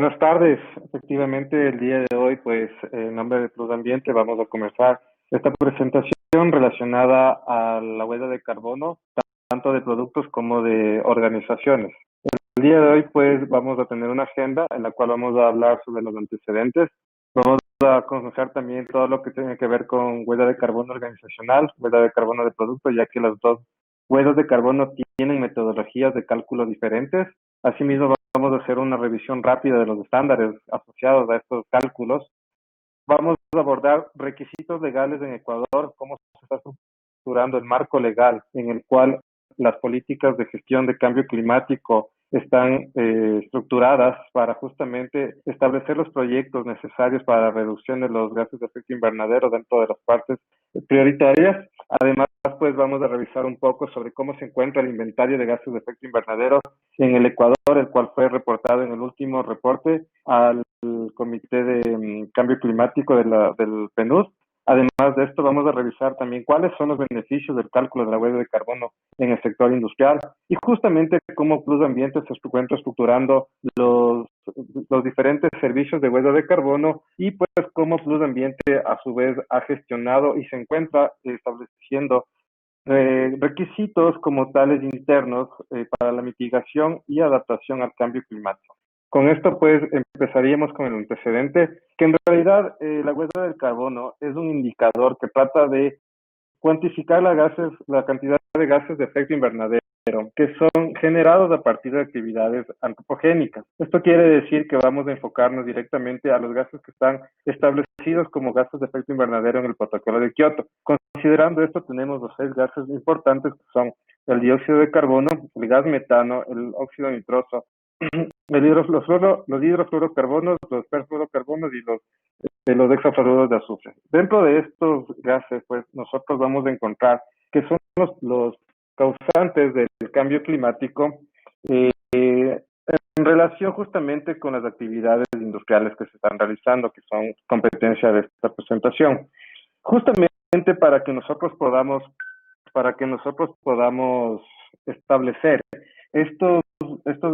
Buenas tardes. Efectivamente, el día de hoy, pues, en nombre de Plus Ambiente, vamos a comenzar esta presentación relacionada a la huella de carbono, tanto de productos como de organizaciones. El día de hoy, pues, vamos a tener una agenda en la cual vamos a hablar sobre los antecedentes. Vamos a conocer también todo lo que tiene que ver con huella de carbono organizacional, huella de carbono de producto, ya que las dos huellas de carbono tienen metodologías de cálculo diferentes. Asimismo, vamos a hacer una revisión rápida de los estándares asociados a estos cálculos. Vamos a abordar requisitos legales en Ecuador, cómo se está estructurando el marco legal en el cual las políticas de gestión de cambio climático están estructuradas para justamente establecer los proyectos necesarios para la reducción de los gases de efecto invernadero dentro de las partes prioritarias. Además, pues vamos a revisar un poco sobre cómo se encuentra el inventario de gases de efecto invernadero en el Ecuador, el cual fue reportado en el último reporte al Comité de Cambio Climático del PNUD. Además de esto, vamos a revisar también cuáles son los beneficios del cálculo de la huella de carbono en el sector industrial y justamente cómo Plus Ambiente se encuentra estructurando los diferentes servicios de huella de carbono y pues cómo Plus Ambiente a su vez ha gestionado y se encuentra estableciendo requisitos como tales internos para la mitigación y adaptación al cambio climático. Con esto, pues, empezaríamos con el antecedente, que en realidad la huella del carbono es un indicador que trata de cuantificar la cantidad de gases de efecto invernadero que son generados a partir de actividades antropogénicas. Esto quiere decir que vamos a enfocarnos directamente a los gases que están establecidos como gases de efecto invernadero en el protocolo de Kioto. Considerando esto, tenemos los 6 gases importantes que son el dióxido de carbono, el gas metano, el óxido nitroso, los hidrofluorocarbonos, los perfluorocarbonos y los hexafluoruros de azufre. Dentro de estos gases, pues nosotros vamos a encontrar que son los causantes del cambio climático en relación justamente con las actividades industriales que se están realizando, que son competencia de esta presentación. Justamente para que nosotros podamos establecer estos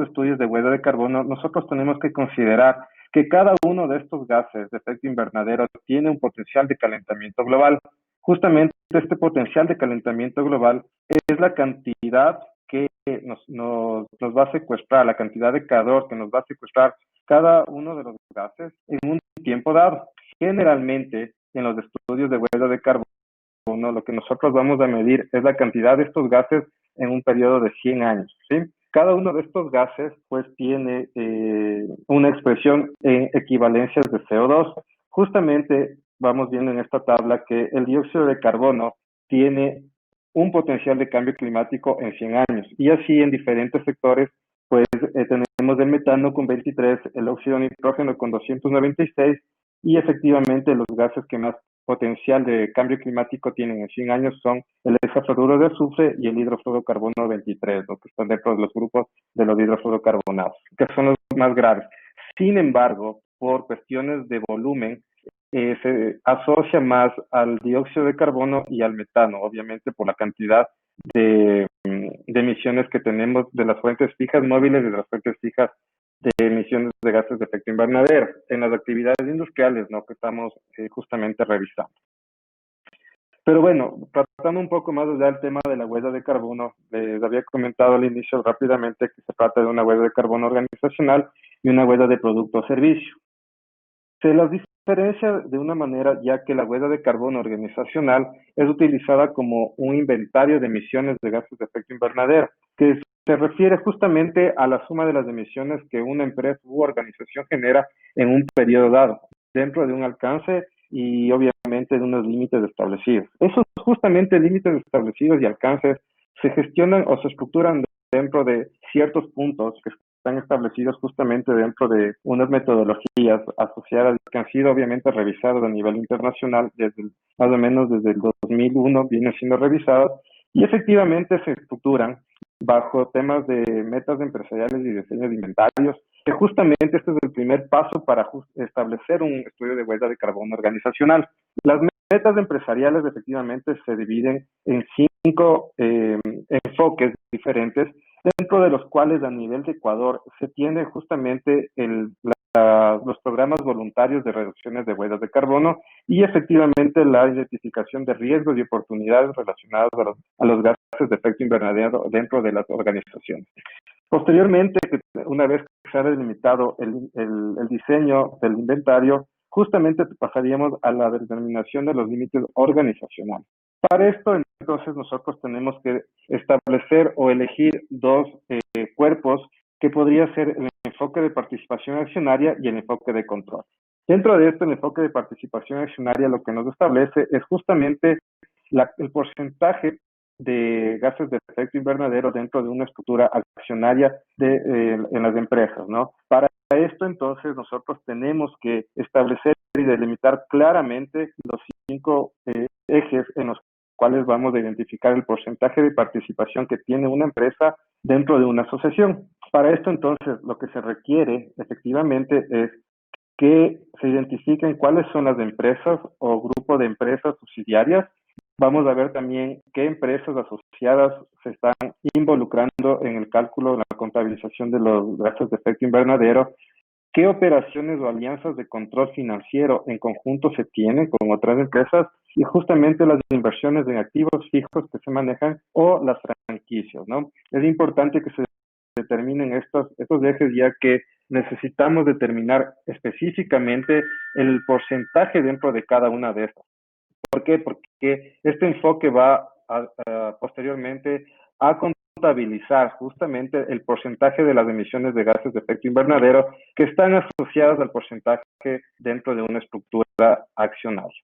estudios de huella de carbono, nosotros tenemos que considerar que cada uno de estos gases de efecto invernadero tiene un potencial de calentamiento global. Justamente este potencial de calentamiento global es la cantidad que nos va a secuestrar, la cantidad de calor que nos va a secuestrar cada uno de los gases en un tiempo dado. Generalmente, en los estudios de huella de carbono, lo que nosotros vamos a medir es la cantidad de estos gases en un periodo de 100 años, ¿sí? Cada uno de estos gases, pues, tiene una expresión en equivalencias de CO2. Justamente vamos viendo en esta tabla que el dióxido de carbono tiene un potencial de cambio climático en 100 años. Y así en diferentes sectores, pues, tenemos el metano con 23, el óxido de nitrógeno con 296 y efectivamente los gases que más potencial de cambio climático tienen en 100 años son el hexafluoruro de azufre y el hidrofluorocarbono 23, lo que están dentro de los grupos de los hidrofluorocarbonados, que son los más graves. Sin embargo, por cuestiones de volumen, se asocia más al dióxido de carbono y al metano, obviamente por la cantidad de emisiones que tenemos de las fuentes fijas móviles y de las fuentes fijas de emisiones de gases de efecto invernadero en las actividades industriales, ¿no?, que estamos justamente revisando. Pero bueno, tratando un poco más allá del tema de la huella de carbono, les había comentado al inicio rápidamente que se trata de una huella de carbono organizacional y una huella de producto o servicio. Se las diferencia de una manera, ya que la huella de carbono organizacional es utilizada como un inventario de emisiones de gases de efecto invernadero, que se refiere justamente a la suma de las emisiones que una empresa u organización genera en un periodo dado, dentro de un alcance y obviamente de unos límites establecidos. Esos justamente límites establecidos y alcances se gestionan o se estructuran dentro de ciertos puntos que están establecidos justamente dentro de unas metodologías asociadas que han sido obviamente revisadas a nivel internacional más o menos desde el 2001, vienen siendo revisadas y efectivamente se estructuran bajo temas de metas empresariales y diseño de inventarios, que justamente este es el primer paso para establecer un estudio de huella de carbono organizacional. Las metas empresariales efectivamente se dividen en 5 enfoques diferentes, dentro de los cuales a nivel de Ecuador se tiene justamente los programas voluntarios de reducciones de huellas de carbono y efectivamente la identificación de riesgos y oportunidades relacionadas a los gases de efecto invernadero dentro de las organizaciones. Posteriormente, una vez que se ha delimitado el diseño del inventario, justamente pasaríamos a la determinación de los límites organizacionales. Para esto, entonces, nosotros tenemos que establecer o elegir dos cuerpos que podría ser el enfoque de participación accionaria y el enfoque de control. Dentro de esto, el enfoque de participación accionaria lo que nos establece es justamente el porcentaje de gases de efecto invernadero dentro de una estructura accionaria en las empresas, ¿no? Para esto, entonces, nosotros tenemos que establecer y delimitar claramente los 5 ejes en los cuales vamos a identificar el porcentaje de participación que tiene una empresa dentro de una asociación. Para esto, entonces, lo que se requiere efectivamente es que se identifiquen cuáles son las empresas o grupo de empresas subsidiarias. Vamos a ver también qué empresas asociadas se están involucrando en el cálculo, en la contabilización de los gases de efecto invernadero, qué operaciones o alianzas de control financiero en conjunto se tienen con otras empresas y justamente las inversiones en activos fijos que se manejan o las franquicias, ¿no? Es importante que se determinen estos ejes, ya que necesitamos determinar específicamente el porcentaje dentro de cada una de estas. ¿Por qué? Porque este enfoque va posteriormente a contabilizar justamente el porcentaje de las emisiones de gases de efecto invernadero que están asociadas al porcentaje dentro de una estructura accionaria.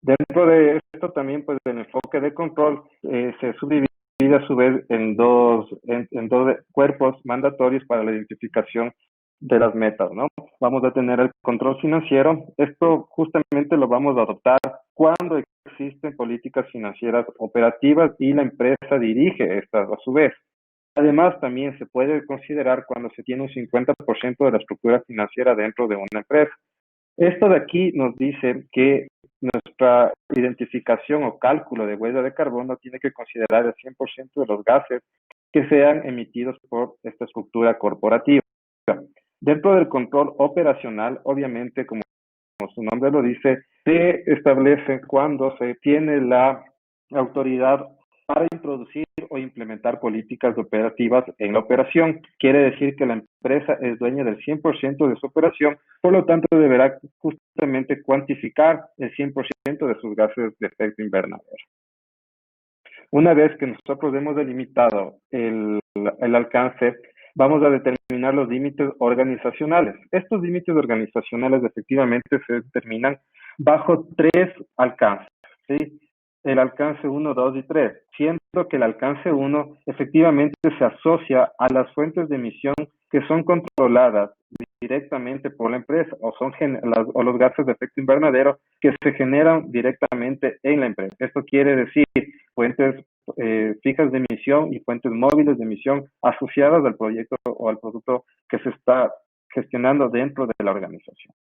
Dentro de esto también, pues, el enfoque de control se subdivide a su vez en dos cuerpos mandatorios para la identificación de las metas, ¿no? Vamos a tener el control financiero. Esto justamente lo vamos a adoptar cuando existen políticas financieras operativas y la empresa dirige estas a su vez. Además, también se puede considerar cuando se tiene un 50% de la estructura financiera dentro de una empresa. Esto de aquí nos dice que nuestra identificación o cálculo de huella de carbono tiene que considerar el 100% de los gases que sean emitidos por esta estructura corporativa. Dentro del control operacional, obviamente, como su nombre lo dice, se establece cuando se tiene la autoridad para introducir o implementar políticas operativas en la operación. Quiere decir que la empresa es dueña del 100% de su operación, por lo tanto deberá justamente cuantificar el 100% de sus gases de efecto invernadero. Una vez que nosotros hemos delimitado el alcance, vamos a determinar los límites organizacionales. Estos límites organizacionales efectivamente se determinan bajo 3 alcances, ¿sí? El alcance 1, 2 y 3, siendo que el alcance 1 efectivamente se asocia a las fuentes de emisión que son controladas directamente por la empresa o los gases de efecto invernadero que se generan directamente en la empresa. Esto quiere decir fuentes fijas de emisión y fuentes móviles de emisión asociadas al proyecto o al producto que se está gestionando dentro de la organización.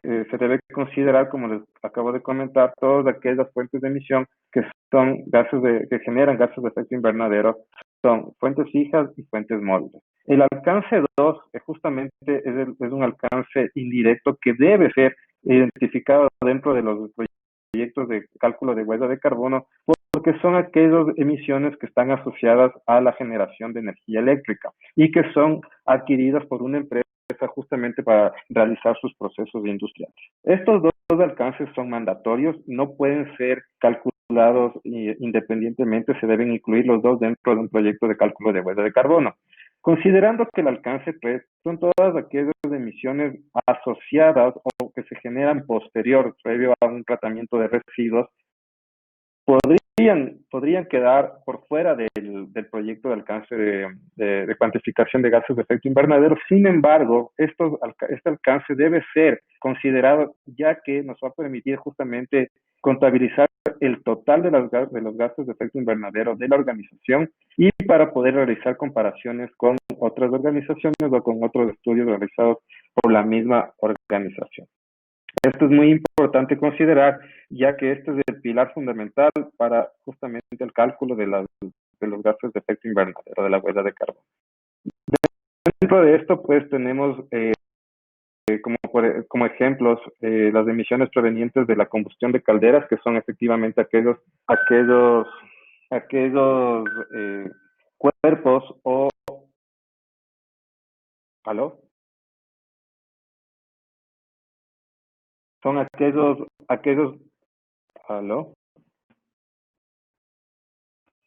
Se debe considerar, como les acabo de comentar, todas aquellas fuentes de emisión que son que generan gases de efecto invernadero, son fuentes fijas y fuentes móviles. El alcance 2 justamente es un alcance indirecto que debe ser identificado dentro de los proyectos de cálculo de huella de carbono, porque son aquellas emisiones que están asociadas a la generación de energía eléctrica y que son adquiridas por una empresa justamente para realizar sus procesos industriales. Estos dos alcances son mandatorios, no pueden ser calculados independientemente, se deben incluir los dos dentro de un proyecto de cálculo de huella de carbono. Considerando que el alcance 3 son todas aquellas emisiones asociadas o que se generan previo a un tratamiento de residuos, podrían quedar por fuera del proyecto de alcance de cuantificación de gases de efecto invernadero. Sin embargo, este alcance debe ser considerado, ya que nos va a permitir justamente contabilizar el total de los gases de efecto invernadero de la organización y para poder realizar comparaciones con otras organizaciones o con otros estudios realizados por la misma organización. Esto es muy importante considerar, ya que este es el pilar fundamental para justamente el cálculo de los gases de efecto invernadero, de la huella de carbono. Dentro de esto, pues, tenemos como como ejemplos las emisiones provenientes de la combustión de calderas, que son efectivamente aquellos cuerpos o, ¿aló? Son ¿aló? ¿Aló?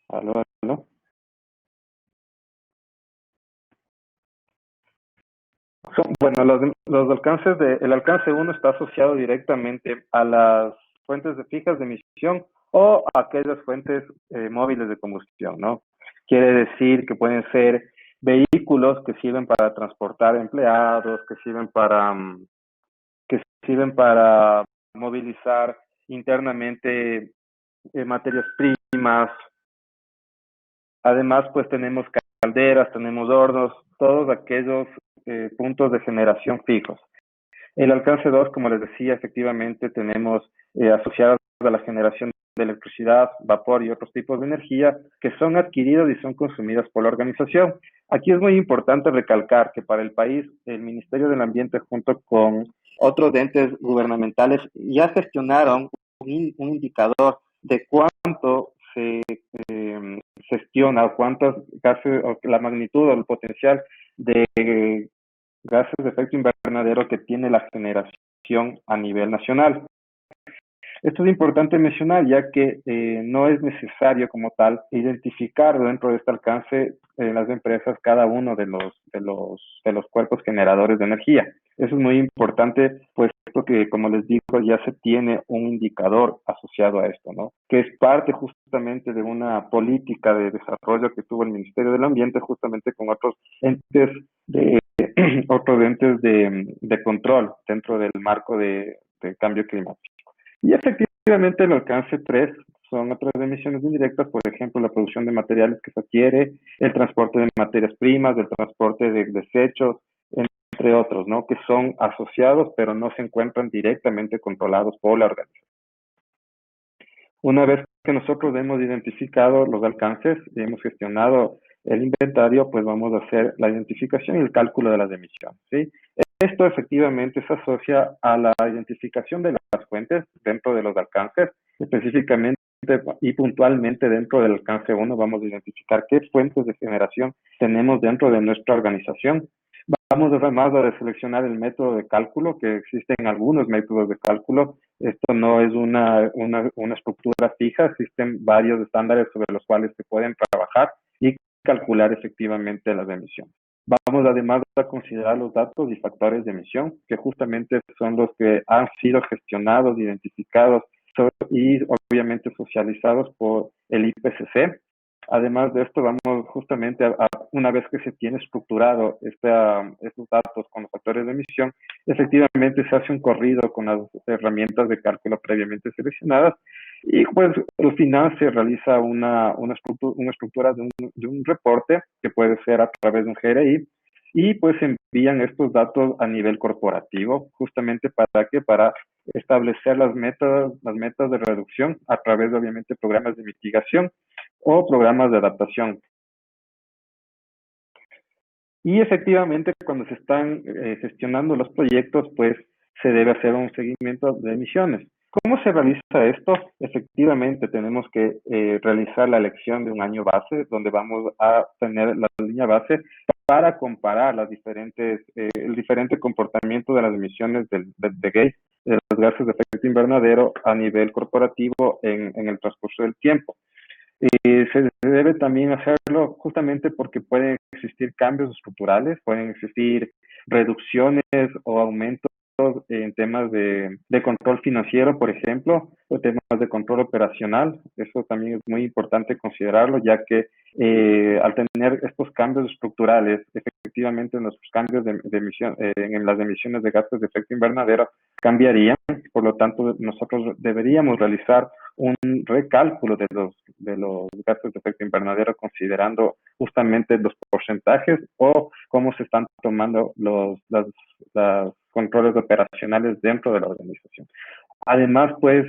¿Aló? Bueno, los alcances el alcance uno está asociado directamente a las fuentes de fijas de emisión o a aquellas fuentes móviles de combustión, ¿no? Quiere decir que pueden ser vehículos que sirven para transportar empleados, que sirven para movilizar internamente materias primas. Además, pues tenemos calderas, tenemos hornos, todos aquellos puntos de generación fijos. El alcance 2, como les decía, efectivamente tenemos asociados a la generación de electricidad, vapor y otros tipos de energía que son adquiridos y son consumidos por la organización. Aquí es muy importante recalcar que para el país, el Ministerio del Ambiente junto con otros entes gubernamentales ya gestionaron un indicador de cuánto se gestiona o cuántos gases, o la magnitud o el potencial de gases de efecto invernadero que tiene la generación a nivel nacional. Esto es importante mencionar ya que no es necesario como tal identificar dentro de este alcance en las empresas cada uno de los cuerpos generadores de energía. Eso es muy importante, puesto que, como les digo, ya se tiene un indicador asociado a esto, ¿no? Que es parte justamente de una política de desarrollo que tuvo el Ministerio del Ambiente justamente con otros entes de control dentro del marco de cambio climático. Y efectivamente el alcance 3 son otras emisiones indirectas, por ejemplo, la producción de materiales que se adquiere, el transporte de materias primas, el transporte de desechos, entre otros, ¿no? Que son asociados, pero no se encuentran directamente controlados por la organización. Una vez que nosotros hemos identificado los alcances y hemos gestionado el inventario, pues vamos a hacer la identificación y el cálculo de las emisiones, ¿sí? Esto efectivamente se asocia a la identificación de las fuentes dentro de los alcances, específicamente y puntualmente dentro del alcance 1 vamos a identificar qué fuentes de generación tenemos dentro de nuestra organización. Vamos además a seleccionar el método de cálculo, que existen algunos métodos de cálculo. Esto no es una estructura fija, existen varios estándares sobre los cuales se pueden trabajar y calcular efectivamente las emisiones. Vamos además a considerar los datos y factores de emisión, que justamente son los que han sido gestionados, identificados y obviamente socializados por el IPCC. Además de esto, vamos justamente una vez que se tiene estructurado estos datos con los factores de emisión, efectivamente se hace un corrido con las herramientas de cálculo previamente seleccionadas y pues al final se realiza una estructura de un reporte que puede ser a través de un GRI y pues envían estos datos a nivel corporativo justamente para establecer las metas de reducción a través de obviamente programas de mitigación o programas de adaptación. Y efectivamente, cuando se están gestionando los proyectos, pues se debe hacer un seguimiento de emisiones. ¿Cómo se realiza esto? Efectivamente, tenemos que realizar la elección de un año base, donde vamos a tener la línea base para comparar el diferente comportamiento de las emisiones de los gases de efecto invernadero a nivel corporativo en el transcurso del tiempo. Se debe también hacerlo justamente porque pueden existir cambios estructurales, pueden existir reducciones o aumentos en temas de control financiero, por ejemplo, o temas de control operacional. Eso también es muy importante considerarlo, ya que al tener estos cambios estructurales, efectivamente nuestros cambios de emisión, en las emisiones de gases de efecto invernadero cambiarían. Por lo tanto, nosotros deberíamos realizar un recálculo de los gases de efecto invernadero considerando justamente los porcentajes o cómo se están tomando los controles operacionales dentro de la organización. Además, pues,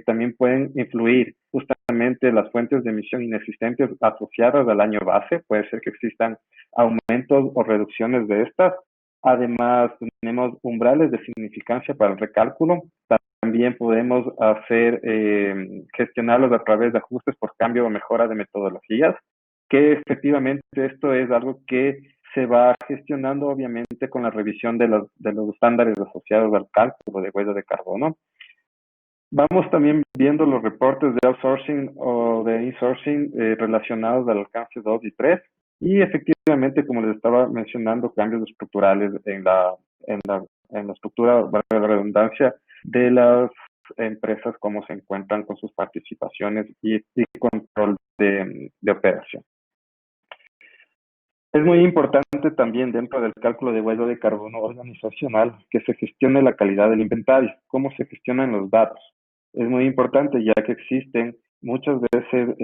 también pueden influir justamente las fuentes de emisión inexistentes asociadas al año base. Puede ser que existan aumentos o reducciones de estas Además, tenemos umbrales de significancia para el recálculo. También podemos gestionarlos a través de ajustes por cambio o mejora de metodologías, que efectivamente esto es algo que se va gestionando obviamente con la revisión de los estándares asociados al cálculo de huella de carbono. Vamos también viendo los reportes de outsourcing o de insourcing relacionados al alcance 2 y 3. Y efectivamente, como les estaba mencionando, cambios estructurales en la estructura, valga la redundancia, de las empresas, cómo se encuentran con sus participaciones y control de operación. Es muy importante también dentro del cálculo de huella de carbono organizacional que se gestione la calidad del inventario, cómo se gestionan los datos. Es muy importante ya que existen muchas veces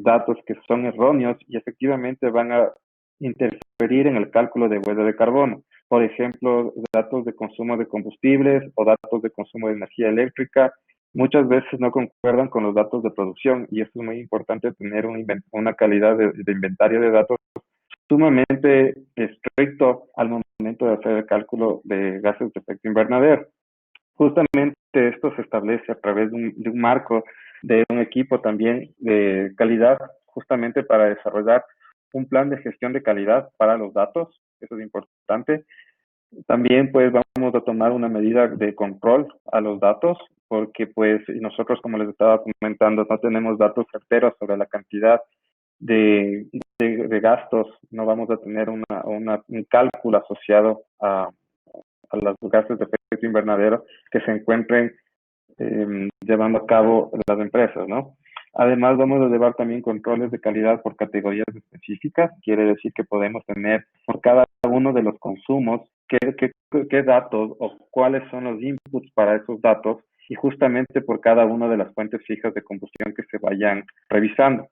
datos que son erróneos y efectivamente van a interferir en el cálculo de huella de carbono. Por ejemplo, datos de consumo de combustibles o datos de consumo de energía eléctrica muchas veces no concuerdan con los datos de producción y esto es muy importante tener una calidad de inventario de datos sumamente estricto al momento de hacer el cálculo de gases de efecto invernadero. Justamente esto se establece a través de un marco de un equipo también de calidad, justamente para desarrollar un plan de gestión de calidad para los datos, eso es importante. También pues vamos a tomar una medida de control a los datos, porque pues nosotros, como les estaba comentando, no tenemos datos certeros sobre la cantidad de gastos, no vamos a tener un cálculo asociado a los gases de efecto invernadero que se encuentren llevando a cabo las empresas, ¿no? Además, vamos a llevar también controles de calidad por categorías específicas. Quiere decir que podemos tener por cada uno de los consumos qué datos o cuáles son los inputs para esos datos y justamente por cada una de las fuentes fijas de combustión que se vayan revisando.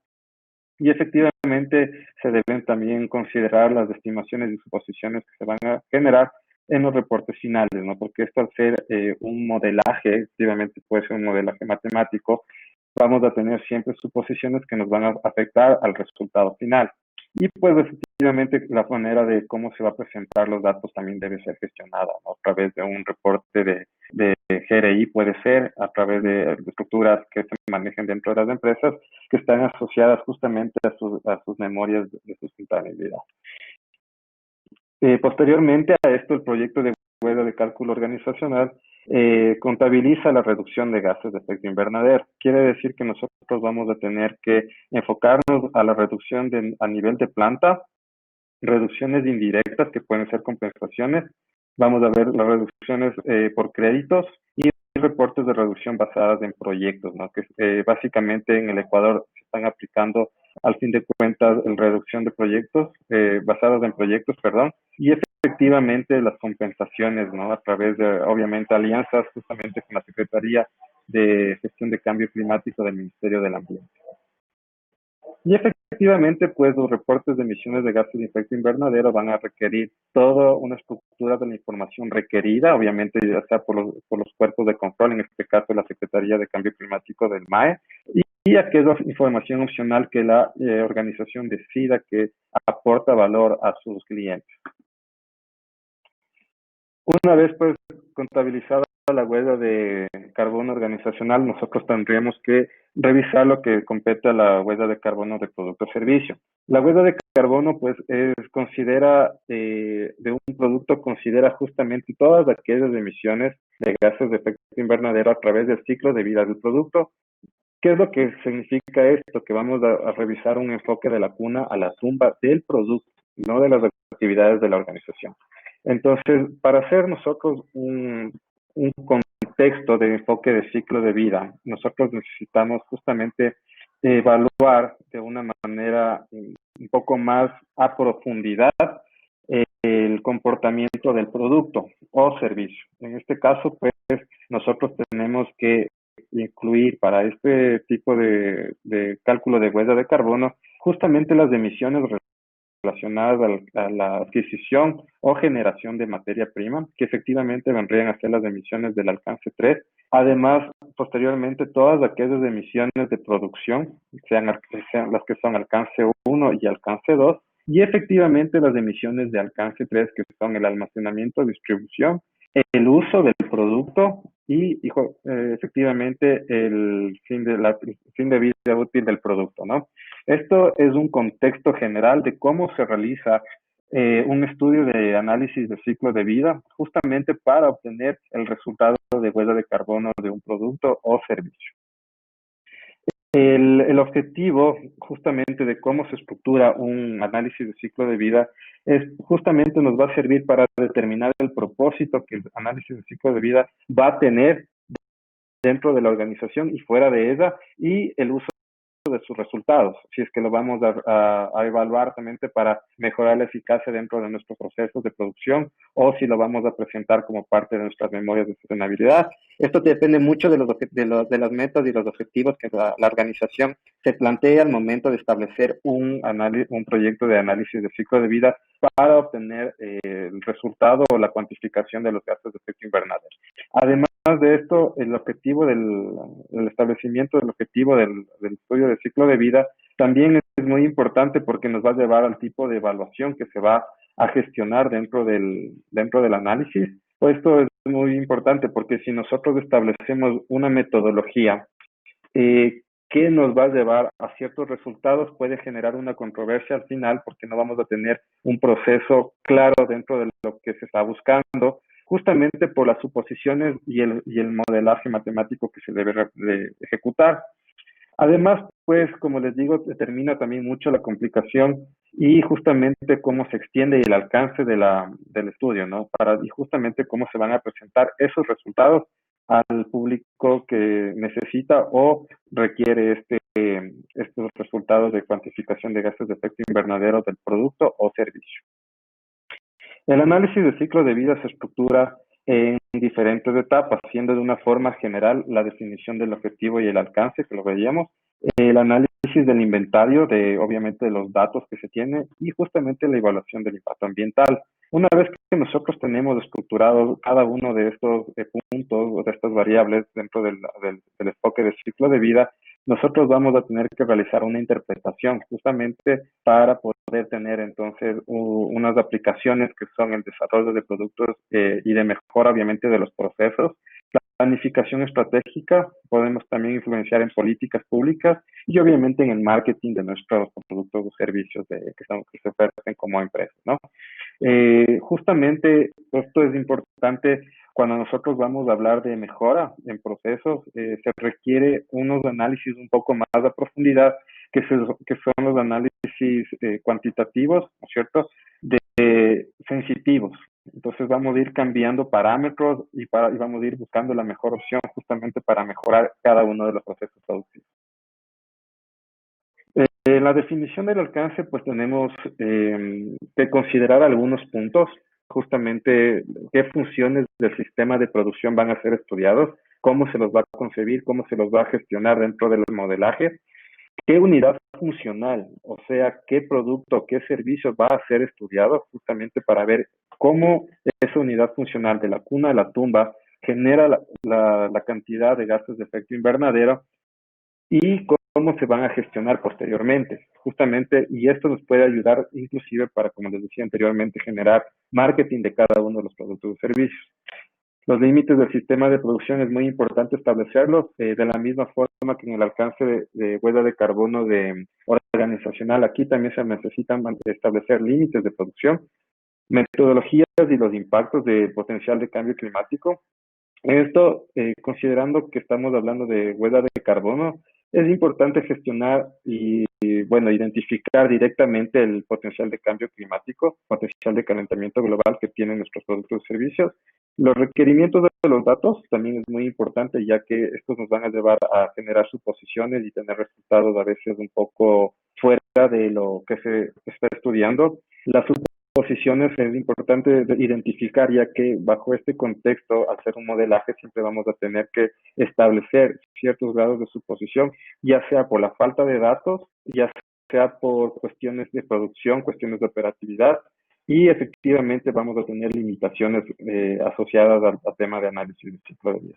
Y efectivamente se deben también considerar las estimaciones y suposiciones que se van a generar en los reportes finales, ¿no? Porque esto al ser un modelaje, efectivamente puede ser un modelaje matemático, vamos a tener siempre suposiciones que nos van a afectar al resultado final. Y pues efectivamente la manera de cómo se va a presentar los datos también debe ser gestionada, ¿no? A través de un reporte de GRI puede ser, a través de estructuras que se manejen dentro de las empresas que están asociadas justamente a sus memorias de sustentabilidad. Posteriormente a esto, el proyecto de huella de cálculo organizacional contabiliza la reducción de gases de efecto invernadero. Quiere decir que nosotros vamos a tener que enfocarnos a la reducción a nivel de planta, reducciones indirectas que pueden ser compensaciones, vamos a ver las reducciones por créditos y reportes de reducción basadas en proyectos, ¿no? Que básicamente en el Ecuador se están aplicando al fin de cuentas la reducción de proyectos basados en proyectos, perdón, y efectivamente las compensaciones, ¿no? A través de, obviamente, alianzas justamente con la Secretaría de Gestión de Cambio Climático del Ministerio del Ambiente. Y efectivamente, pues los reportes de emisiones de gases de efecto invernadero van a requerir toda una estructura de la información requerida, obviamente ya sea por los cuerpos de control, en este caso la Secretaría de Cambio Climático del MAE, y aquella información opcional que la organización decida que aporta valor a sus clientes. Una vez pues contabilizada la huella de carbono organizacional, nosotros tendríamos que revisar lo que compete a la huella de carbono de producto o servicio. La huella de carbono pues considera de un producto, considera justamente todas aquellas emisiones de gases de efecto invernadero a través del ciclo de vida del producto. ¿Qué es lo que significa esto? Que vamos a revisar un enfoque de la cuna a la tumba del producto, no de las actividades de la organización. Entonces, para hacer nosotros un contexto de enfoque de ciclo de vida, nosotros necesitamos justamente evaluar de una manera un poco más a profundidad el comportamiento del producto o servicio. En este caso, pues, nosotros tenemos que incluir para este tipo de cálculo de huella de carbono justamente las emisiones relacionadas a la adquisición o generación de materia prima, que efectivamente vendrían a ser las emisiones del alcance 3. Además, posteriormente, todas aquellas emisiones de producción, sean las que son alcance 1 y alcance 2, Y efectivamente las emisiones de alcance 3, que son el almacenamiento, distribución, el uso del producto y efectivamente el fin de vida útil del producto, ¿no? Esto es un contexto general de cómo se realiza un estudio de análisis de ciclo de vida justamente para obtener el resultado de huella de carbono de un producto o servicio. El objetivo justamente de cómo se estructura un análisis de ciclo de vida es justamente nos va a servir para determinar el propósito que el análisis de ciclo de vida va a tener dentro de la organización y fuera de ella y el uso de sus resultados, si es que lo vamos a evaluar también para mejorar la eficacia dentro de nuestros procesos de producción o si lo vamos a presentar como parte de nuestras memorias de sostenibilidad. Esto depende mucho de las metas y los objetivos que la organización se plantea al momento de establecer un proyecto de análisis de ciclo de vida para obtener el resultado o la cuantificación de los gases de efecto invernadero. Además de esto, el establecimiento del objetivo del estudio de ciclo de vida también es muy importante porque nos va a llevar al tipo de evaluación que se va a gestionar dentro del análisis. Pues esto es muy importante porque si nosotros establecemos una metodología que nos va a llevar a ciertos resultados, puede generar una controversia al final porque no vamos a tener un proceso claro dentro de lo que se está buscando, justamente por las suposiciones y el modelaje matemático que se debe de ejecutar. Además, pues, como les digo, determina también mucho la complicación y justamente cómo se extiende el alcance del estudio, ¿no? Y justamente cómo se van a presentar esos resultados al público que necesita o requiere estos resultados de cuantificación de gases de efecto invernadero del producto o servicio. El análisis de ciclo de vida se estructura en diferentes etapas, siendo de una forma general la definición del objetivo y el alcance, que lo veíamos, el análisis del inventario, obviamente de los datos que se tiene y justamente la evaluación del impacto ambiental. Una vez que nosotros tenemos estructurado cada uno de estos puntos o de estas variables dentro del enfoque de ciclo de vida, nosotros vamos a tener que realizar una interpretación justamente para poder tener entonces unas aplicaciones que son el desarrollo de productos y de mejora obviamente de los procesos. La planificación estratégica, podemos también influenciar en políticas públicas y obviamente en el marketing de nuestros productos o servicios que se ofrecen como empresas, ¿no? Justamente esto es importante cuando nosotros vamos a hablar de mejora en procesos, se requiere unos análisis un poco más a profundidad, que son los análisis cuantitativos, ¿no es cierto?, sensitivos. Entonces vamos a ir cambiando parámetros y vamos a ir buscando la mejor opción justamente para mejorar cada uno de los procesos productivos. En la definición del alcance, pues tenemos que considerar algunos puntos, justamente qué funciones del sistema de producción van a ser estudiados, cómo se los va a concebir, cómo se los va a gestionar dentro del modelaje, qué unidad funcional, o sea, qué producto, qué servicio va a ser estudiado justamente para ver cómo esa unidad funcional de la cuna a la tumba genera la cantidad de gases de efecto invernadero y cómo se van a gestionar posteriormente, justamente, y esto nos puede ayudar inclusive para, como les decía anteriormente, generar marketing de cada uno de los productos y servicios. Los límites del sistema de producción es muy importante establecerlos, de la misma forma que en el alcance de huella de carbono organizacional. Aquí también se necesitan establecer límites de producción, metodologías y los impactos de potencial de cambio climático. Esto, considerando que estamos hablando de huella de carbono, es importante gestionar bueno, identificar directamente el potencial de cambio climático, potencial de calentamiento global que tienen nuestros productos y servicios. Los requerimientos de los datos también es muy importante, ya que estos nos van a llevar a generar suposiciones y tener resultados a veces un poco fuera de lo que se está estudiando. Las posiciones es importante identificar, ya que bajo este contexto, al hacer un modelaje, siempre vamos a tener que establecer ciertos grados de suposición, ya sea por la falta de datos, ya sea por cuestiones de producción, cuestiones de operatividad, y efectivamente vamos a tener limitaciones asociadas al tema de análisis de ciclo de vida.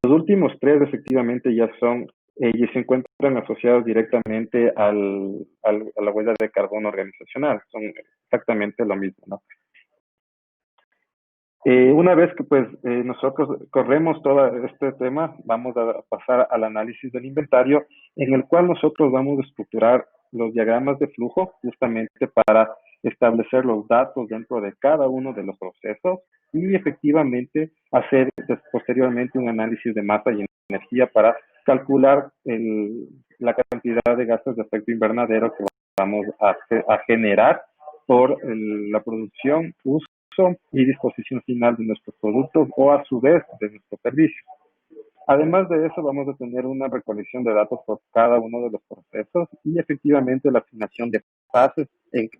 Los últimos tres efectivamente ya son y se encuentran asociados directamente a la huella de carbono organizacional. Son exactamente lo mismo, ¿no? Una vez que pues nosotros corremos todo este tema, vamos a pasar al análisis del inventario, en el cual nosotros vamos a estructurar los diagramas de flujo justamente para establecer los datos dentro de cada uno de los procesos y efectivamente hacer posteriormente un análisis de masa y energía para calcular la cantidad de gases de efecto invernadero que vamos a generar por la producción, uso y disposición final de nuestros productos o a su vez de nuestros servicios. Además de eso, vamos a tener una recolección de datos por cada uno de los procesos y efectivamente la asignación de fases en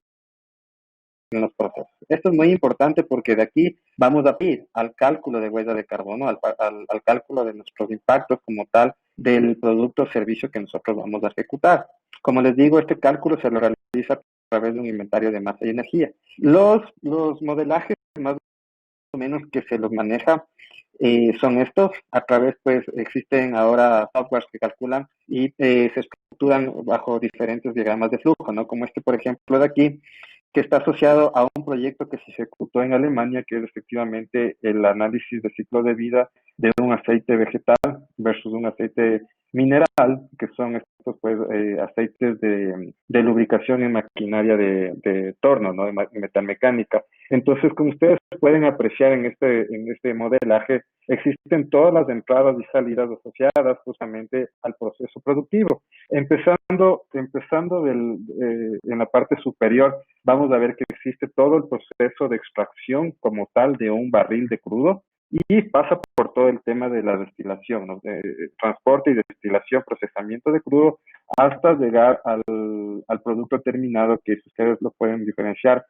los procesos. Esto es muy importante porque de aquí vamos a ir al cálculo de huella de carbono, al cálculo de nuestros impactos como tal del producto o servicio que nosotros vamos a ejecutar. Como les digo, este cálculo se lo realiza a través de un inventario de masa y energía. Los modelajes más o menos que se los maneja son estos. A través, pues, existen ahora softwares que calculan y se estructuran bajo diferentes diagramas de flujo, ¿no? Como este, por ejemplo, de aquí, que está asociado a un proyecto que se ejecutó en Alemania, que es efectivamente el análisis de ciclo de vida de un aceite vegetal versus un aceite mineral, que son estos pues aceites de lubricación en maquinaria de torno, ¿no? De metalmecánica. Entonces, como ustedes pueden apreciar en este modelaje, existen todas las entradas y salidas asociadas justamente al proceso productivo. Empezando en la parte superior, vamos a ver que existe todo el proceso de extracción como tal de un barril de crudo y pasa por todo el tema de la destilación, ¿no? Transporte y destilación, procesamiento de crudo, hasta llegar al producto terminado, que si ustedes lo pueden diferenciar.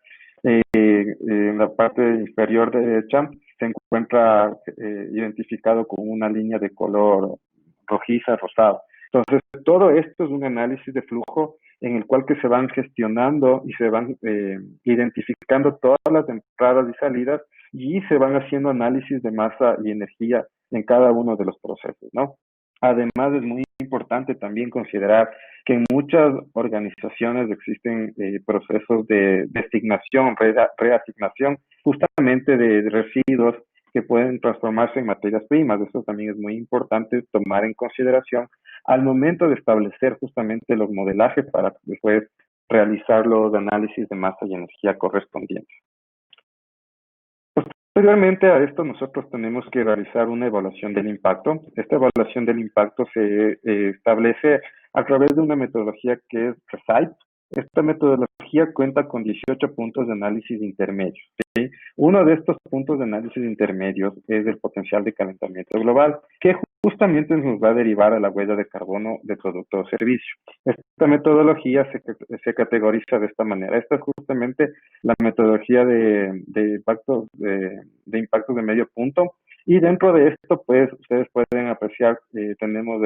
En la parte inferior derecha se encuentra identificado con una línea de color rojiza, rosado. Entonces, todo esto es un análisis de flujo en el cual que se van gestionando y se van identificando todas las entradas y salidas y se van haciendo análisis de masa y energía en cada uno de los procesos, ¿no? Además, es muy importante también considerar que en muchas organizaciones existen procesos de designación, reasignación, justamente de residuos que pueden transformarse en materias primas. Eso también es muy importante tomar en consideración al momento de establecer justamente los modelajes para después realizar los análisis de masa y energía correspondientes. Posteriormente a esto, nosotros tenemos que realizar una evaluación del impacto. Esta evaluación del impacto se establece a través de una metodología que es RESITE. Esta metodología cuenta con 18 puntos de análisis intermedios, ¿sí? Uno de estos puntos de análisis intermedios es el potencial de calentamiento global, que justamente nos va a derivar a la huella de carbono de producto o servicio. Esta metodología se categoriza de esta manera. Esta es justamente la metodología de impactos de medio punto. Y dentro de esto, pues, ustedes pueden apreciar, tenemos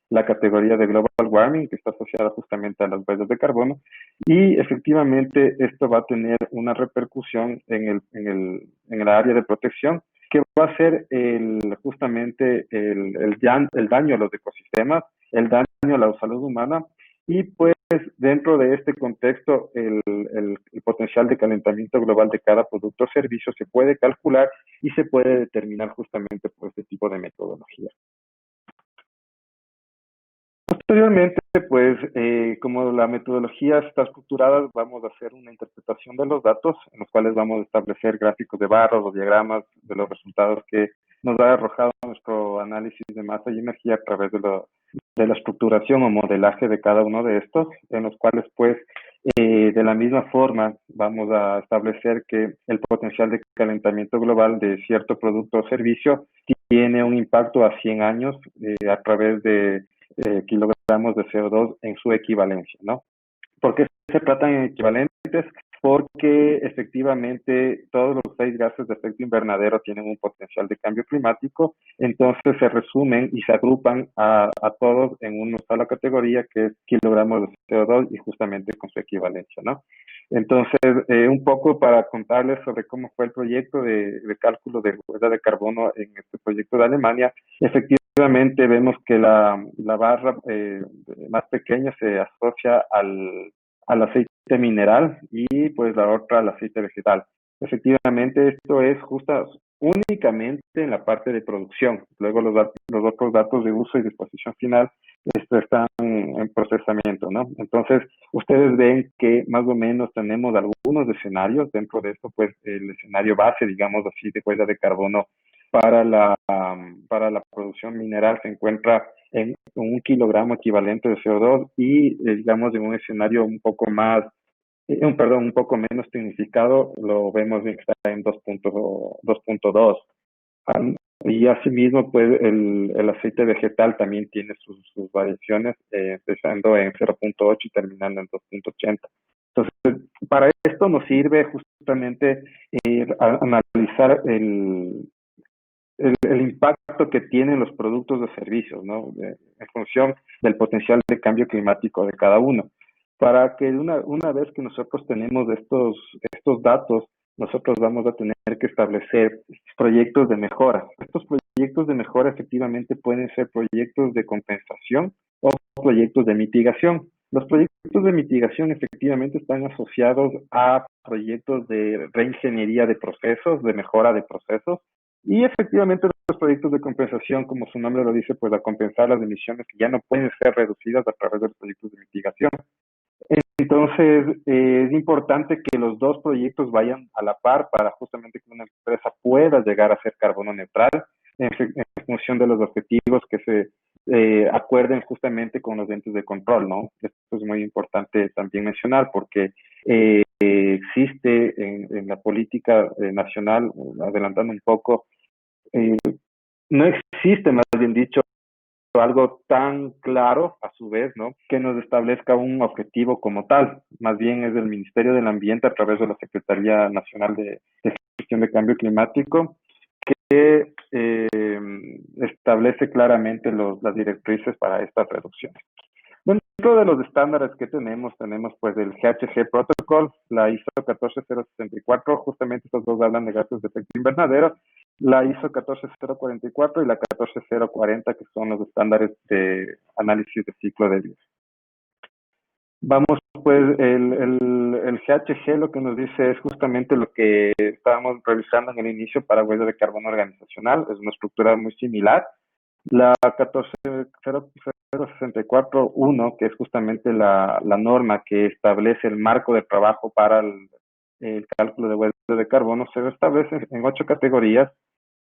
la categoría de Global Warming, que está asociada justamente a las huellas de carbono, y efectivamente esto va a tener una repercusión en el área de protección, que va a ser justamente el daño a los ecosistemas, el daño a la salud humana, y pues dentro de este contexto el potencial de calentamiento global de cada producto o servicio se puede calcular y se puede determinar justamente por este tipo de metodología. Posteriormente, pues, como la metodología está estructurada, vamos a hacer una interpretación de los datos, en los cuales vamos a establecer gráficos de barras o diagramas de los resultados que nos ha arrojado nuestro análisis de masa y energía a través de la estructuración o modelaje de cada uno de estos, en los cuales, pues, de la misma forma, vamos a establecer que el potencial de calentamiento global de cierto producto o servicio tiene un impacto a 100 años a través de kilogramos de CO2 en su equivalencia, ¿no? ¿Por qué se tratan en equivalentes? Porque efectivamente todos los 6 gases de efecto invernadero tienen un potencial de cambio climático, entonces se resumen y se agrupan a todos en una sola categoría que es kilogramos de CO2 y justamente con su equivalencia, ¿no? Entonces, un poco para contarles sobre cómo fue el proyecto de cálculo de huella de carbono en este proyecto de Alemania. Efectivamente, vemos que la barra más pequeña se asocia al aceite mineral y pues la otra al aceite vegetal. Efectivamente, esto es justo únicamente en la parte de producción. Luego los otros datos de uso y disposición final esto están en procesamiento, ¿no? Entonces, ustedes ven que más o menos tenemos algunos escenarios dentro de esto, pues el escenario base, digamos así, de huella de carbono para la producción mineral se encuentra en 1 kilogramo equivalente de CO2 y, digamos, en un escenario un poco más, perdón, un poco menos tecnificado, lo vemos bien que está en 2.2. Y asimismo, pues el aceite vegetal también tiene sus variaciones, empezando en 0.8 y terminando en 2.80. Entonces, para esto nos sirve justamente analizar el impacto que tienen los productos o servicios, ¿no? En función del potencial de cambio climático de cada uno. Para que una vez que nosotros tenemos estos datos, nosotros vamos a tener que establecer proyectos de mejora. Estos proyectos de mejora efectivamente pueden ser proyectos de compensación o proyectos de mitigación. Los proyectos de mitigación efectivamente están asociados a proyectos de reingeniería de procesos, de mejora de procesos, y efectivamente los proyectos de compensación, como su nombre lo dice, pues a compensar las emisiones que ya no pueden ser reducidas a través de los proyectos de mitigación. Entonces, es importante que los dos proyectos vayan a la par para justamente que una empresa pueda llegar a ser carbono neutral en función de los objetivos que se acuerden justamente con los entes de control, ¿no? Esto es muy importante también mencionar porque existe en la política nacional, adelantando un poco, eh, no existe, más bien dicho, algo tan claro, a su vez, ¿no? Que nos establezca un objetivo como tal. Más bien es el Ministerio del Ambiente, a través de la Secretaría Nacional de Gestión de Cambio Climático, que establece claramente las directrices para estas reducciones. Dentro de los estándares que tenemos pues el GHG Protocol, la ISO 14064, justamente estos dos hablan de gases de efecto invernadero, la ISO 14044 y la 14040, que son los estándares de análisis de ciclo de vida. Vamos, pues, el GHG lo que nos dice es justamente lo que estábamos revisando en el inicio para huella de carbono organizacional, es una estructura muy similar. La 14064.1, que es justamente la norma que establece el marco de trabajo para el cálculo de huella de carbono, se establece en 8 categorías,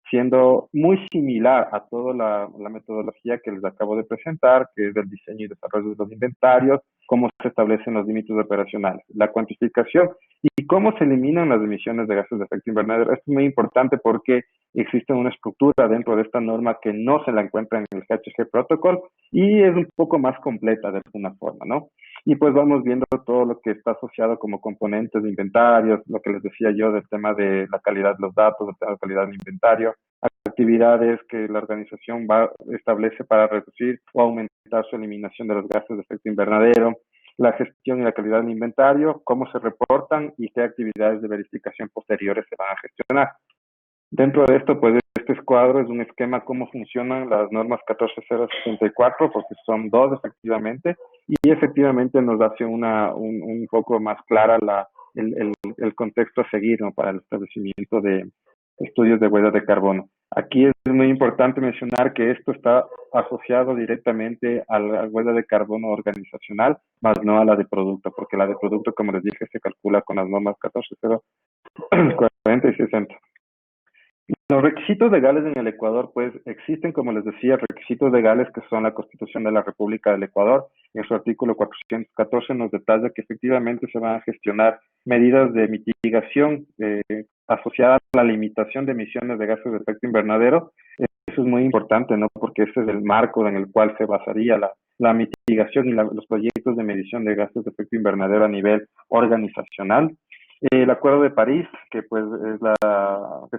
siendo muy similar a toda la metodología que les acabo de presentar, que es el diseño y desarrollo de los inventarios, cómo se establecen los límites operacionales, la cuantificación y cómo se eliminan las emisiones de gases de efecto invernadero. Esto es muy importante porque existe una estructura dentro de esta norma que no se la encuentra en el GHG Protocol y es un poco más completa de alguna forma, ¿no? Y pues vamos viendo todo lo que está asociado como componentes de inventarios, lo que les decía yo del tema de la calidad de los datos, del tema de la calidad del inventario, actividades que la organización establece para reducir o aumentar su eliminación de los gases de efecto invernadero, la gestión y la calidad del inventario, cómo se reportan y qué actividades de verificación posteriores se van a gestionar. Dentro de esto, pues este escuadro es un esquema cómo funcionan las normas 14064, porque son dos efectivamente, y efectivamente nos hace un poco más clara el contexto a seguir, ¿no?, para el establecimiento de estudios de huella de carbono. Aquí es muy importante mencionar que esto está asociado directamente a la huella de carbono organizacional, más no a la de producto, porque la de producto, como les dije, se calcula con las normas 14040 y 60. Los requisitos legales en el Ecuador, pues existen, como les decía, requisitos legales que son la Constitución de la República del Ecuador. En su artículo 414 nos detalla que efectivamente se van a gestionar medidas de mitigación asociadas a la limitación de emisiones de gases de efecto invernadero. Eso es muy importante, ¿no? Porque ese es el marco en el cual se basaría la mitigación y los proyectos de medición de gases de efecto invernadero a nivel organizacional. El Acuerdo de París, que pues es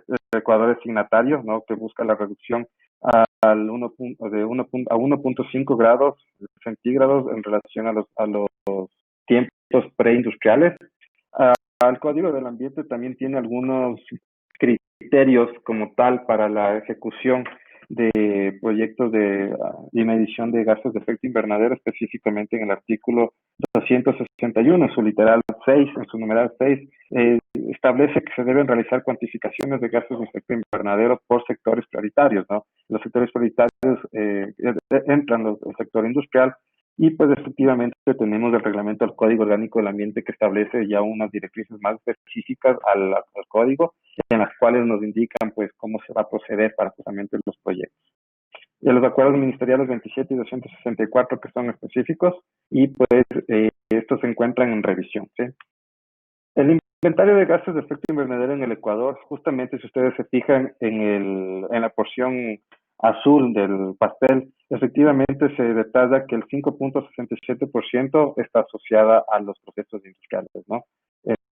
el Ecuador es signatario, ¿no?, que busca la reducción al 1.5 grados centígrados en relación a los tiempos preindustriales. el Código del Ambiente también tiene algunos criterios como tal para la ejecución de proyectos de medición de gases de efecto invernadero, específicamente en el artículo 261, en su literal 6, en su numeral 6, establece que se deben realizar cuantificaciones de gases de efecto invernadero por sectores prioritarios, ¿no? Los sectores prioritarios entran el sector industrial, y pues efectivamente tenemos el reglamento del Código Orgánico del Ambiente que establece ya unas directrices más específicas al código, en las cuales nos indican pues cómo se va a proceder para justamente los proyectos. De los acuerdos ministeriales 27 y 264 que son específicos, y pues estos se encuentran en revisión, ¿sí? El inventario de gases de efecto invernadero en el Ecuador, justamente si ustedes se fijan en la porción azul del pastel, efectivamente se detalla que el 5.67% está asociada a los procesos industriales, ¿no?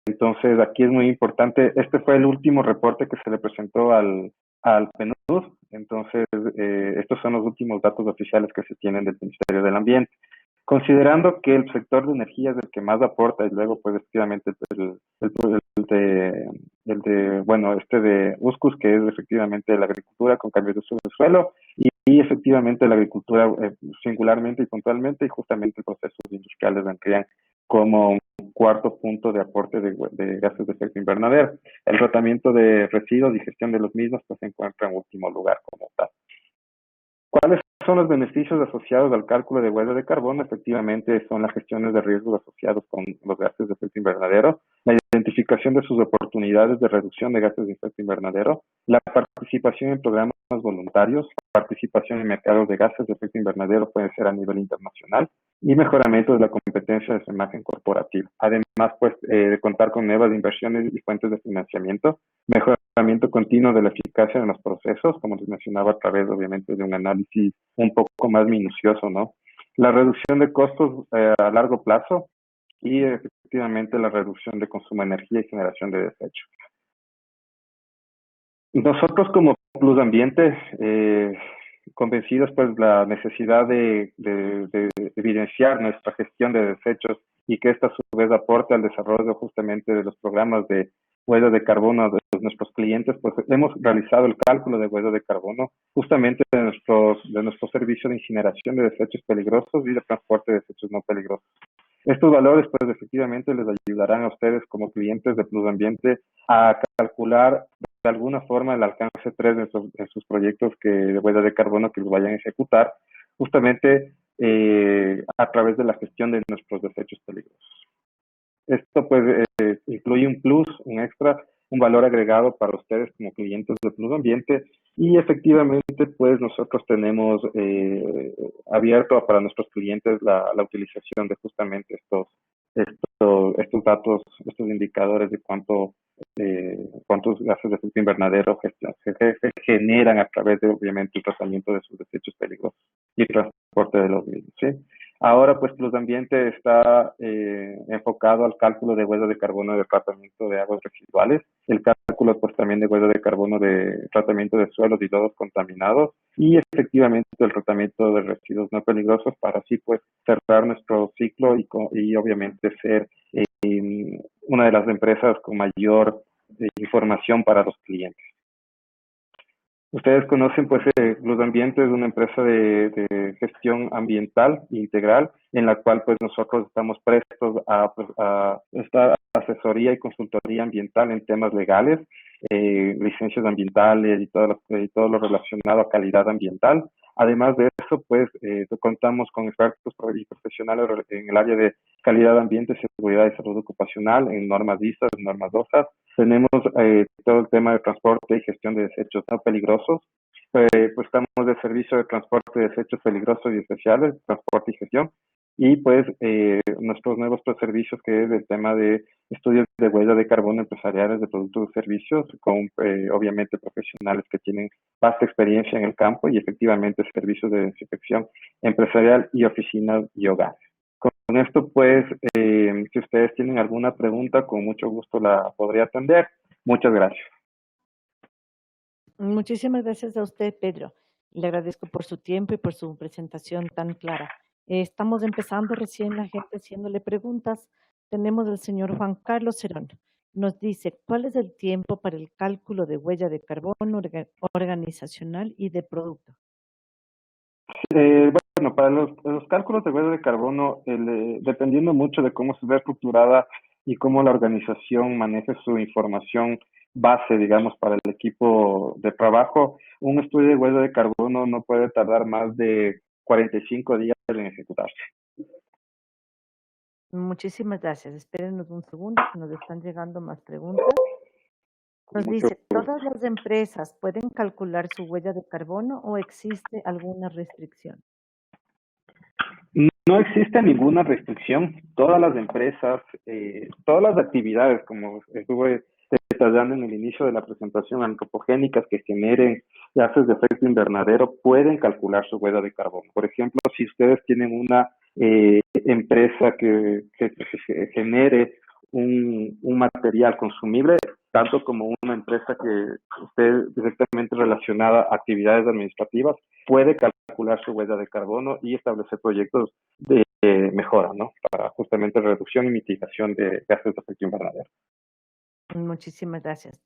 Entonces, aquí es muy importante, este fue el último reporte que se le presentó al PNUD, entonces estos son los últimos datos oficiales que se tienen del Ministerio del Ambiente. Considerando que el sector de energía es el que más aporta y luego pues efectivamente este de USCUS, que es efectivamente la agricultura con cambios de uso de suelo y efectivamente la agricultura singularmente y puntualmente, y justamente los procesos industriales vendrían como un cuarto punto de aporte de gases de efecto invernadero. El tratamiento de residuos y gestión de los mismos pues se encuentra en último lugar como tal. ¿Cuáles son los beneficios asociados al cálculo de huella de carbono? Efectivamente, son las gestiones de riesgos asociados con los gases de efecto invernadero, la identificación de sus oportunidades de reducción de gases de efecto invernadero, la participación en programas voluntarios, participación en mercados de gases de efecto invernadero puede ser a nivel internacional, y mejoramiento de la competencia de su imagen corporativa. Además, pues, de contar con nuevas inversiones y fuentes de financiamiento, mejoramiento continuo de la eficacia de los procesos, como les mencionaba, a través, obviamente, de un análisis un poco más minucioso, ¿no? La reducción de costos a largo plazo y, efectivamente, la reducción de consumo de energía y generación de desechos. Nosotros, como Plus Ambiente, convencidos pues la necesidad de evidenciar nuestra gestión de desechos y que esta a su vez aporte al desarrollo justamente de los programas de huella de carbono de nuestros clientes, pues hemos realizado el cálculo de huella de carbono justamente de nuestro servicio de incineración de desechos peligrosos y de transporte de desechos no peligrosos. Estos valores, pues, efectivamente les ayudarán a ustedes como clientes de Plus Ambiente a calcular de alguna forma el alcance 3 de sus proyectos de huella de carbono que los vayan a ejecutar, justamente a través de la gestión de nuestros desechos peligrosos. Esto pues incluye un plus, un extra, un valor agregado para ustedes como clientes de Plus Ambiente, y efectivamente pues nosotros tenemos abierto para nuestros clientes la utilización de justamente estos datos, estos indicadores de cuántos gases de efecto invernadero se generan a través de, obviamente, el tratamiento de sus desechos peligrosos y el transporte de los mismos, ¿sí? Ahora, pues, Plus Ambiente está enfocado al cálculo de huella de carbono de tratamiento de aguas residuales, el cálculo, pues, también de huella de carbono de tratamiento de suelos y lodos contaminados, y efectivamente el tratamiento de residuos no peligrosos para así, pues, cerrar nuestro ciclo y obviamente ser una de las empresas con mayor información para los clientes. Ustedes conocen, pues, Plus Ambiente es una empresa de gestión ambiental integral, en la cual, pues, nosotros estamos prestos a esta asesoría y consultoría ambiental en temas legales, licencias ambientales y todo lo relacionado a calidad ambiental. Además de eso, pues, contamos con expertos y profesionales en el área de calidad de ambiente, seguridad y salud ocupacional, en normas ISO, en normas DOSA. Tenemos todo el tema de transporte y gestión de desechos no peligrosos. Pues estamos de servicio de transporte de desechos peligrosos y especiales, transporte y gestión. Y pues nuestros nuevos servicios, que es el tema de estudios de huella de carbono empresariales de productos y servicios, con obviamente profesionales que tienen vasta experiencia en el campo, y efectivamente servicios de desinfección empresarial y oficinas y hogares. Con esto, pues, si ustedes tienen alguna pregunta, con mucho gusto la podría atender. Muchas gracias. Muchísimas gracias a usted, Pedro. Le agradezco por su tiempo y por su presentación tan clara. Estamos empezando recién la gente haciéndole preguntas. Tenemos al señor Juan Carlos Cerón. Nos dice, ¿cuál es el tiempo para el cálculo de huella de carbono organizacional y de producto? Bueno, para los cálculos de huella de carbono, dependiendo mucho de cómo se ve estructurada y cómo la organización maneje su información base, digamos, para el equipo de trabajo, un estudio de huella de carbono no puede tardar más de 45 días en ejecutarse. Muchísimas gracias. Espérenos un segundo, que nos están llegando más preguntas. Con Nos mucho dice, gusto. ¿todas las empresas pueden calcular su huella de carbono o existe alguna restricción? No existe ninguna restricción. Todas las empresas, todas las actividades, como estuve detallando en el inicio de la presentación, antropogénicas que generen gases de efecto invernadero, pueden calcular su huella de carbono. Por ejemplo, si ustedes tienen una empresa que genere un material consumible, tanto como una empresa que esté directamente relacionada a actividades administrativas, puede calcular su huella de carbono y establecer proyectos de mejora, ¿no? Para justamente reducción y mitigación de gases de efecto invernadero. Muchísimas gracias.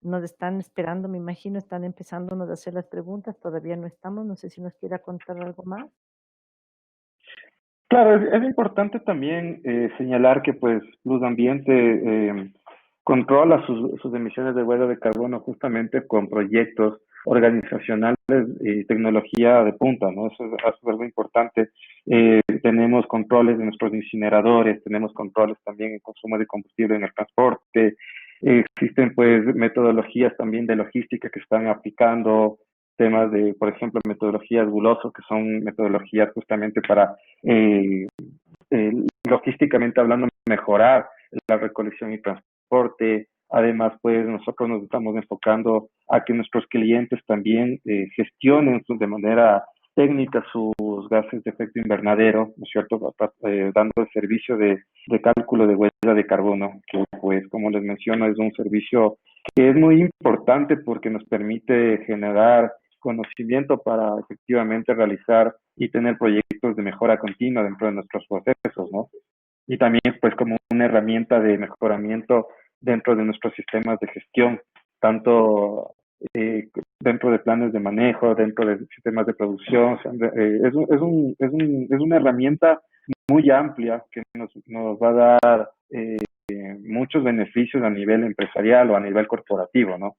Nos están esperando, me imagino, están empezándonos a hacer las preguntas, todavía no estamos, no sé si nos quiera contar algo más. Claro, es importante también señalar que pues Luz Ambiente controla sus emisiones de huella de carbono justamente con proyectos organizacionales y tecnología de punta, ¿no? Eso es algo importante. Tenemos controles de nuestros incineradores, tenemos controles también en consumo de combustible en el transporte. Existen pues metodologías también de logística que están aplicando temas de, por ejemplo, metodologías Buloso, que son metodologías justamente para eh, logísticamente hablando, mejorar la recolección y transporte. Además, pues nosotros nos estamos enfocando a que nuestros clientes también gestionen de manera técnica sus gases de efecto invernadero, ¿no es cierto? Dando el servicio de cálculo de huella de carbono, que pues como les menciono es un servicio que es muy importante porque nos permite generar conocimiento para efectivamente realizar y tener proyectos de mejora continua dentro de nuestros procesos, ¿no? Y también pues como una herramienta de mejoramiento dentro de nuestros sistemas de gestión, tanto dentro de planes de manejo, dentro de sistemas de producción. O sea, es una herramienta muy amplia que nos va a dar muchos beneficios a nivel empresarial o a nivel corporativo, ¿no?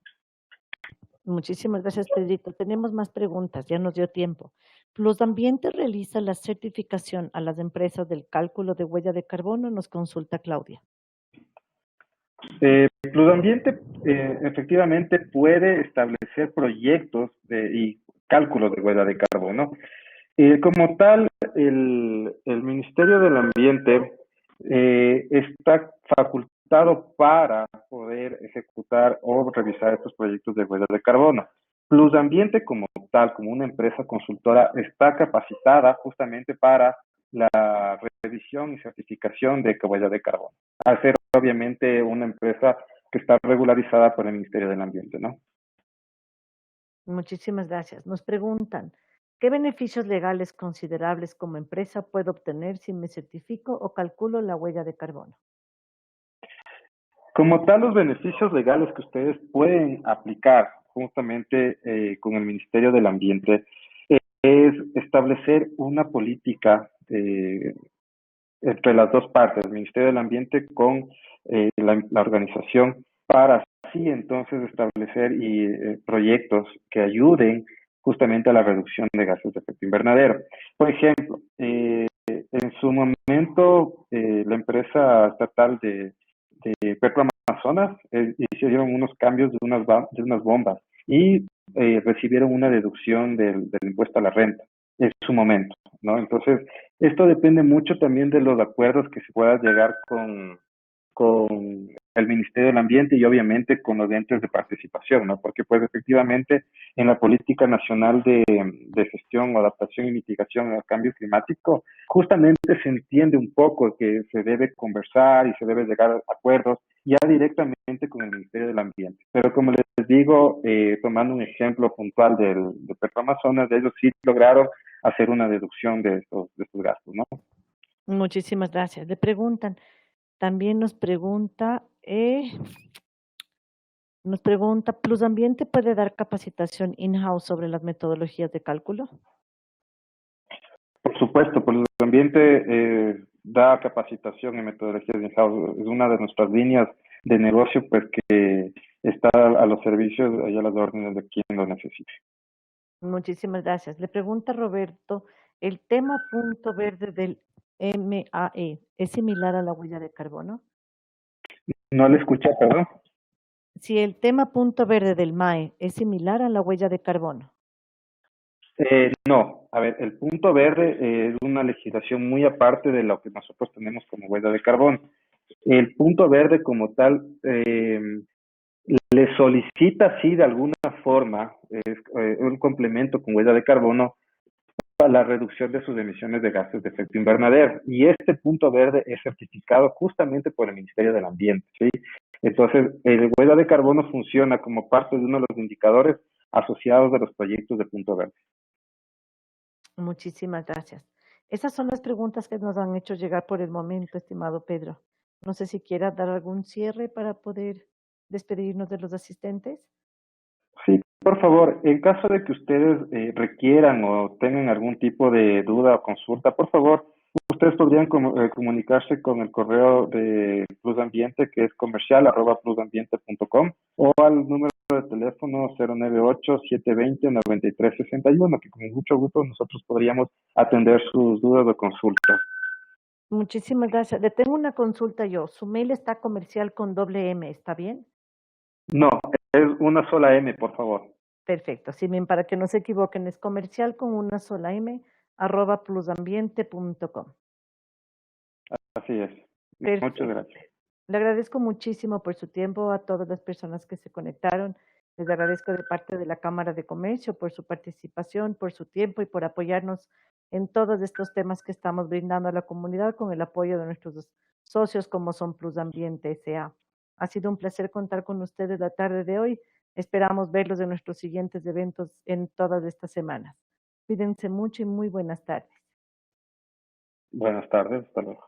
Muchísimas gracias, Pedrito. Tenemos más preguntas, ya nos dio tiempo. ¿Los Ambiente realiza la certificación a las empresas del cálculo de huella de carbono? Nos consulta Claudia. Pluriambiente efectivamente puede establecer proyectos y cálculos de huella de carbono. Como tal, el Ministerio del Ambiente está facultado para poder ejecutar o revisar estos proyectos de huella de carbono. Plus Ambiente como tal, como una empresa consultora, está capacitada justamente para la revisión y certificación de huella de carbono. Al ser obviamente una empresa que está regularizada por el Ministerio del Ambiente, ¿no? Muchísimas gracias. Nos preguntan, ¿qué beneficios legales considerables como empresa puedo obtener si me certifico o calculo la huella de carbono? Como tal, los beneficios legales que ustedes pueden aplicar justamente con el Ministerio del Ambiente es establecer una política entre las dos partes, el Ministerio del Ambiente con la organización, para así entonces establecer proyectos que ayuden justamente a la reducción de gases de efecto invernadero. Por ejemplo, en su momento, la empresa estatal de Petroamazonas hicieron unos cambios de unas bombas y recibieron una deducción del impuesto a la renta en su momento, ¿no? Entonces, esto depende mucho también de los acuerdos que se pueda llegar con el Ministerio del Ambiente y obviamente con los entes de participación, ¿no? Porque pues efectivamente en la política nacional de gestión, adaptación y mitigación al cambio climático, justamente se entiende un poco que se debe conversar y se debe llegar a acuerdos ya directamente con el Ministerio del Ambiente. Pero como les digo, tomando un ejemplo puntual de Petroamazonas, ellos sí lograron hacer una deducción de estos gastos, ¿no? Muchísimas gracias. Le preguntan, También nos pregunta, ¿Plus Ambiente puede dar capacitación in-house sobre las metodologías de cálculo? Por supuesto, por el ambiente da capacitación en metodologías de in-house. Es una de nuestras líneas de negocio, pues que está a los servicios y a las órdenes de quien lo necesite. Muchísimas gracias. Le pregunta Roberto, ¿el tema punto verde del MAE es similar a la huella de carbono? No le escuché, perdón. Si el tema punto verde del MAE es similar a la huella de carbono. No, a ver, el punto verde es una legislación muy aparte de lo que nosotros tenemos como huella de carbón. El punto verde como tal le solicita, sí, de alguna forma, un complemento con huella de carbono para la reducción de sus emisiones de gases de efecto invernadero. Y este punto verde es certificado justamente por el Ministerio del Ambiente, ¿sí? Entonces, el huella de carbono funciona como parte de uno de los indicadores asociados de los proyectos de punto verde. Muchísimas gracias. Esas son las preguntas que nos han hecho llegar por el momento, estimado Pedro. No sé si quiera dar algún cierre para poder despedirnos de los asistentes. Sí, por favor, en caso de que ustedes requieran o tengan algún tipo de duda o consulta, por favor, ustedes podrían comunicarse con el correo de Plus Ambiente, que es comercial@plusambiente.com, o al número de teléfono 098-720-9361, que con mucho gusto nosotros podríamos atender sus dudas o consultas. Muchísimas gracias. Le tengo una consulta yo. Su mail está comercial con doble M, ¿está bien? No, es una sola M, por favor. Perfecto. Sí, bien, para que no se equivoquen, es comercial con una sola M, @plusambiente.com. Así es. Muchas Perfecto. gracias. Le agradezco muchísimo por su tiempo a todas las personas que se conectaron. Les agradezco de parte de la Cámara de Comercio por su participación, por su tiempo y por apoyarnos en todos estos temas que estamos brindando a la comunidad con el apoyo de nuestros socios como son Plus Ambiente S.A. Ha sido un placer contar con ustedes la tarde de hoy. Esperamos verlos en nuestros siguientes eventos en todas estas semanas. Cuídense mucho y muy buenas tardes. Buenas tardes, hasta luego.